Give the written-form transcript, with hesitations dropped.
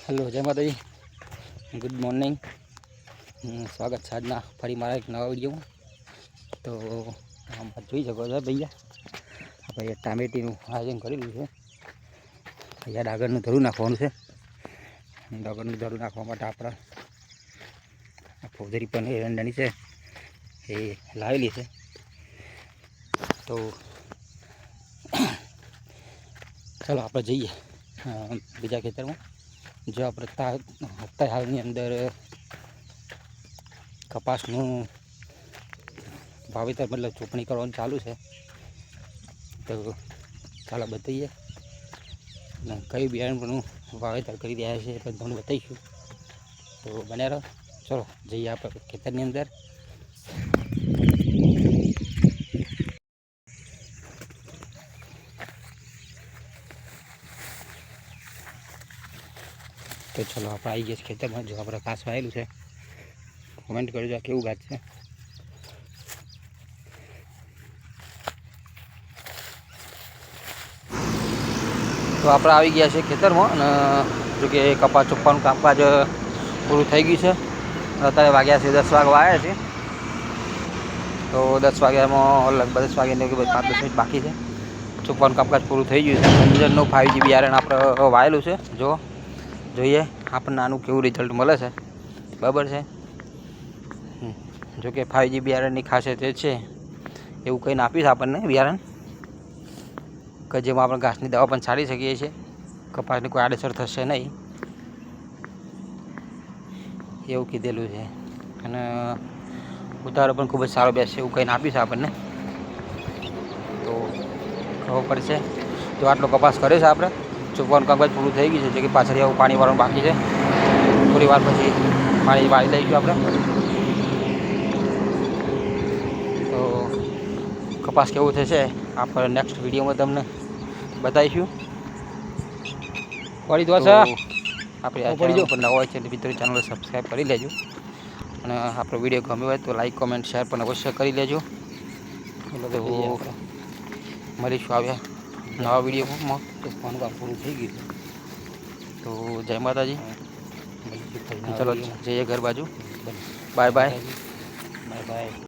Hello, જય માતાજી, good morning. સ્વાગત છે આજના ફરી મારા એક નવા વિડીયોમાં. તો આમાં જોઈ શકો છો ભૈયા, આપણે ટામેટીનું આયોજન કરેલું છે. અહીંયા ડાગરનું ધરું નાખવાનું છે. ડાગરનું ધરું નાખવા માટે આપણે ફોજરી પણ એરંડાની છે એ લાવેલી છે. તો ચાલો આપણે જઈએ બીજા ખેતરમાં. જો આપણે હાલની અંદર કપાસનું વાવેતર મતલબ ચોપણી કરવાનું ચાલુ છે. તો ચાલો બતાવીએ અને કયું બિયારણનું વાવેતર કરી રહ્યા છે એ તમને બતાવીશું. તો બન્યા રહો. ચલો જઈએ આપણે ખેતરની અંદર. તો ચલો આપણે આવી ગયા ખેતરમાં. જો આપણે ઘાસ વાયેલું છે, કોમેન્ટ કરજો આ કેવું ઘાસ છે. તો આપણે આવી ગયા છે ખેતરમાં અને જો કે કપાસ ચોપ્પાનું કામકાજ પૂરું થઈ ગયું છે. અત્યારે વાગ્યા છે 10 વાગવા આવ્યા છે. તો 10 વાગ્યામાં લગભગ 10 વાગ્યાને 5-10 મિનિટ બાકી છે. ચોપ્પાનું કામકાજ પૂરું થઈ ગયું છે. અંજનનું 5G બિયારણ આપણે વાયેલું છે. જો જોઈએ આપણને આનું કેવું રિઝલ્ટ મળે છે. બરાબર છે. જો કે 5G બિયારણની ખાસિયત એ છે એવું કંઈને આપીશ આપણને બિયારણ કે જેમાં આપણે ઘાસની દવા પણ છાંટી શકીએ છીએ. કપાસની કોઈ આડઅસર થશે નહીં એવું કીધેલું છે. અને ઉતારો પણ ખૂબ જ સારો બેસશે એવું કંઈને આપીશ આપણને તો ખબર પડશે. તો આટલો કપાસ કરે છે આપણે. ચોપ્પાનું કામકાજ પૂરું થઈ ગયું છે. જે કે પાછળ આવું પાણી વાળવાનું બાકી છે. થોડી વાર પછી પાણી વાળી દઈશું આપણે. તો કપાસ કેવું થશે આપણે નેક્સ્ટ વિડીયોમાં તમને બતાવીશું. પડી દો છે આપણે આ ચેનલ પર નવા હોય છે એટલે મિત્રો ચેનલ સબસ્ક્રાઈબ કરી લેજો. અને આપણો વિડીયો ગમ્યો હોય તો લાઈક કોમેન્ટ શેર પણ અવશ્ય કરી લેજો. તો મળીશું આવ્યા નવા વિડીયોમાં. ચોપ્પાનું કામ પૂરું થઈ ગયું છે. તો જય માતાજી. ચલો જઈએ ઘર બાજુ. Bye bye. Bye bye.